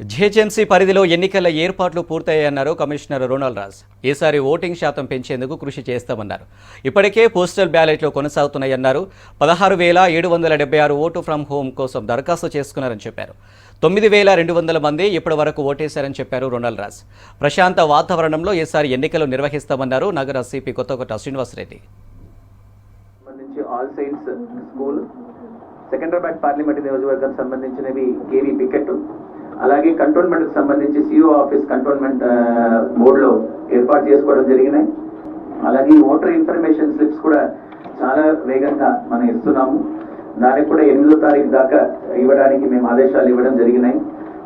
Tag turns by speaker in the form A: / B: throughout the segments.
A: GHMC పరిధిలో ఎన్నికల ఏర్పాట్లు పూర్తయ్యాయన్నారు కమిషనర్ రొనాల్డ్ రాజ్. ఈసారి ఓటింగ్ శాతం పెంచేందుకు కృషి చేస్తామన్నారు. ఇప్పటికే పోస్టల్ బ్యాలెట్లు కొనసాగుతున్నాయన్నారు. 16,776 ఓటు ఫ్రమ్ హోమ్ కోసం దరఖాస్తు చేసుకున్నారని చెప్పారు. 9,200 మంది ఇప్పటి వరకు ఓటేశారని చెప్పారు రొనాల్డ్ రాజ్. ప్రశాంత వాతావరణంలో ఈసారి ఎన్నికలు నిర్వహిస్తామన్నారు నగర సిపి కొత్తకోట శ్రీనివాసరెడ్డి.
B: సెకండ్రాబాద్ పార్లమెంట్ నియోజకవర్గం సంబంధించినవి కేవీ పికెట్, అలాగే కంటోన్మెంట్కి సంబంధించి సిఓ ఆఫీస్ కంటోన్మెంట్ మోడ్లో ఏర్పాటు చేసుకోవడం జరిగినాయి. అలాగే ఓటర్ ఇన్ఫర్మేషన్ స్లిప్స్ కూడా చాలా వేగంగా మనం ఇస్తున్నాము. దానికి కూడా 8వ తారీఖు దాకా ఇవ్వడానికి మేము ఆదేశాలు ఇవ్వడం జరిగినాయి.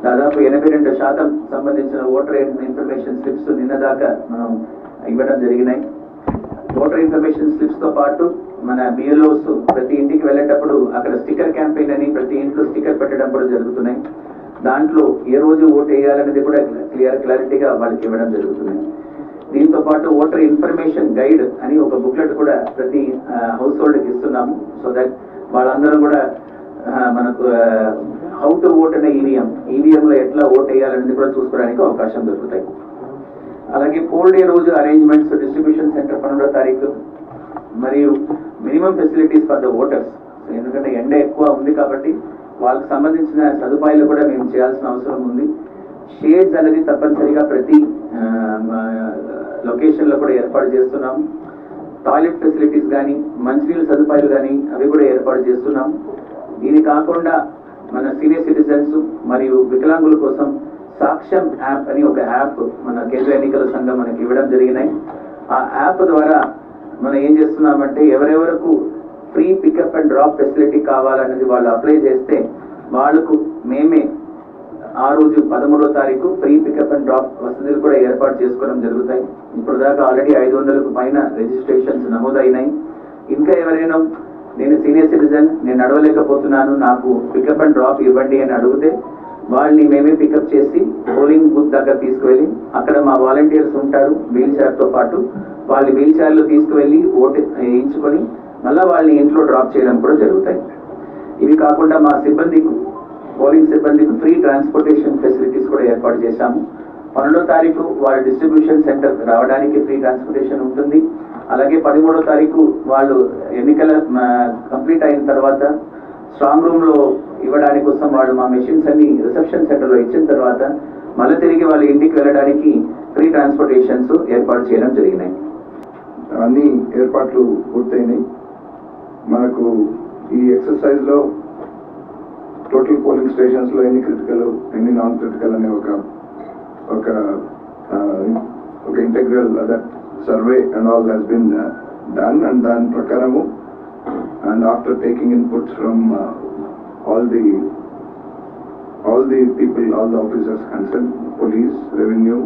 B: దాదాపు 82% సంబంధించిన ఓటర్ ఇన్ఫర్మేషన్ స్లిప్స్ నిన్న దాకా మనం ఇవ్వడం జరిగినాయి. ఓటర్ ఇన్ఫర్మేషన్ స్లిప్స్తో పాటు మన బిఎల్ఓస్ ప్రతి ఇంటికి వెళ్ళేటప్పుడు అక్కడ స్టిక్కర్ క్యాంపెయిన్ అని ప్రతి ఇంట్లో స్టిక్కర్ పెట్టడం కూడా జరుగుతున్నాయి. దాంట్లో ఏ రోజు ఓటు వేయాలనేది కూడా క్లారిటీగా వాళ్ళకి ఇవ్వడం జరుగుతుంది. దీంతో పాటు ఓటర్ ఇన్ఫర్మేషన్ గైడ్ అని ఒక బుక్లెట్ కూడా ప్రతి హౌస్ హోల్డ్కి ఇస్తున్నాము. సో దట్ వాళ్ళందరూ కూడా మనకు హౌ టు ఓట్ అనే ఈవీఎంలో ఎట్లా ఓట్ వేయాలనేది కూడా చూసుకోవడానికి అవకాశం దొరుకుతాయి. అలాగే పోల్ డే రోజు అరేంజ్మెంట్స్, డిస్ట్రిబ్యూషన్ సెంటర్ 12వ తారీఖు మరియు minimum facilities for the voters. ఎందుకంటే ఎండ ఎక్కువ ఉంది కాబట్టి వాళ్ళకి సంబంధించిన సదుపాయాలు కూడా మేము చేయాల్సిన అవసరం ఉంది. షేడ్స్ అనేది తప్పనిసరిగా ప్రతి లొకేషన్లో కూడా ఏర్పాటు చేస్తున్నాము. టాయిలెట్ ఫెసిలిటీస్ కానీ మంచినీళ్ళ సదుపాయాలు కానీ అవి కూడా ఏర్పాటు చేస్తున్నాము. ఇది కాకుండా మన సీనియర్ సిటిజన్స్ మరియు వికలాంగుల కోసం సాక్ష్యం యాప్ అని ఒక యాప్ మన కేంద్ర ఎన్నికల సంఘం మనకి ఇవ్వడం జరిగినాయి. ఆ యాప్ ద్వారా మనం ఏం చేస్తున్నామంటే ఎవరెవరకు free pickup and drop facility కావాలనేది వాళ్ళు అప్లై చేస్తే వాళ్ళకు మేమే ఆ రోజు 13వ తారీఖు ఫ్రీ పికప్ అండ్ డ్రాప్ వసతులు కూడా ఏర్పాటు చేసుకోవడం జరుగుతాయి. ఇప్పుడు దాకా ఆల్రెడీ 500కు పైన రిజిస్ట్రేషన్స్ నమోదైనాయి. ఇంకా ఎవరైనా నేను సీనియర్ సిటిజన్, నేను నడవలేకపోతున్నాను, నాకు పికప్ అండ్ డ్రాప్ ఇవ్వండి అని అడిగితే వాళ్ళని మేమే పికప్ చేసి పోలింగ్ బూత్ దగ్గర తీసుకువెళ్ళి అక్కడ మా వాలంటీర్స్ ఉంటారు వీల్ చైర్తో పాటు, వాళ్ళు వీల్ చైర్లో తీసుకువెళ్ళి ఓటు వేయించుకొని మళ్ళీ వాళ్ళని ఇంట్లో డ్రాప్ చేయడం కూడా జరుగుతాయి. ఇవి కాకుండా మా సిబ్బందికి, పోలింగ్ సిబ్బందికి ఫ్రీ ట్రాన్స్పోర్టేషన్ ఫెసిలిటీస్ కూడా ఏర్పాటు చేశాము. 12వ తారీఖు వాళ్ళ డిస్ట్రిబ్యూషన్ సెంటర్ రావడానికి ఫ్రీ ట్రాన్స్పోర్టేషన్ ఉంటుంది. అలాగే 13వ తారీఖు వాళ్ళు ఎన్నికల కంప్లీట్ అయిన తర్వాత స్ట్రాంగ్ రూమ్లో ఇవ్వడానికి కోసం వాళ్ళు మా మెషిన్స్ అన్ని రిసెప్షన్ సెంటర్లో ఇచ్చిన తర్వాత మళ్ళీ తిరిగి వాళ్ళ ఇంటికి వెళ్ళడానికి ఫ్రీ ట్రాన్స్పోర్టేషన్స్ ఏర్పాటు చేయడం జరిగినాయి.
C: అన్ని ఏర్పాట్లు పూర్తయినాయి. మనకు ఈ ఎక్సర్సైజ్లో టోటల్ పోలింగ్ స్టేషన్స్లో ఎన్ని క్రిటికల్ ఎన్ని నాన్ క్రిటికల్ అనే ఒక integral that survey and all has been done. And దాని ప్రకారము and after taking inputs from all the people, all the officers concerned, police, revenue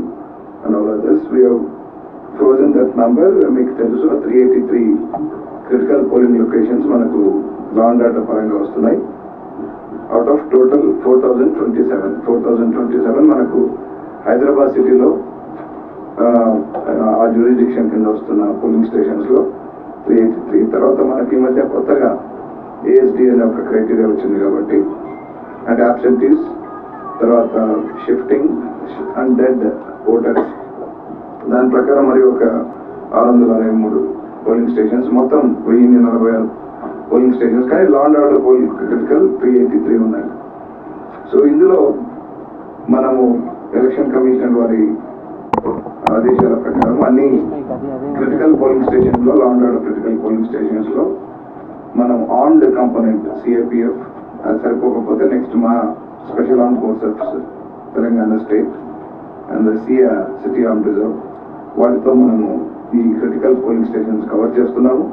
C: and all others, we have frozen that number. Make తెలుసు 383 critical polling locations మనకు లా and order పరంగా వస్తున్నాయి. Out of total 4,027 మనకు హైదరాబాద్ సిటీలో ఆ jurisdiction కింద వస్తున్న polling స్టేషన్స్లో 383. తర్వాత మనకి ఈ మధ్య కొత్తగా ఏఎస్డి అనే ఒక క్రైటీరియా వచ్చింది కాబట్టి అండ్ అబ్సెంటీస్, తర్వాత షిఫ్టింగ్ అండ్ డెడ్ ఓటర్స్, దాని ప్రకారం మరి ఒక 623 పోలింగ్ స్టేషన్స్, మొత్తం 1046 పోలింగ్ స్టేషన్స్. కానీ లా అండ్ ఆర్డర్ పోలింగ్ క్రిటికల్ 383 ఉన్నాయి. సో ఇందులో మనము ఎలక్షన్ కమిషన్ వారి ఆదేశాల ప్రకారం అన్ని క్రిటికల్ పోలింగ్ స్టేషన్స్లో, law and order critical polling స్టేషన్స్లో మనం ఆర్మ్డ్ కంపోనెంట్ సిఏపిఎఫ్ అది సరిపోకపోతే నెక్స్ట్ మా special arm forces Telangana state and city arm reserve వాటితో మనము ఈ క్రిటికల్ పోలింగ్ స్టేషన్స్ కవర్ చేస్తున్నాము.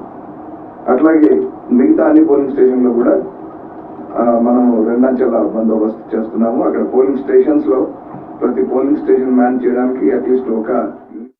C: అట్లాగే మిగతా అన్ని పోలింగ్ స్టేషన్లో కూడా మనము 2 అంచెల బందోబస్తు చేస్తున్నాము. అక్కడ పోలింగ్ స్టేషన్స్లో ప్రతి పోలింగ్ స్టేషన్ మ్యాన్ చేయడానికి అట్లీస్ట్ ఒక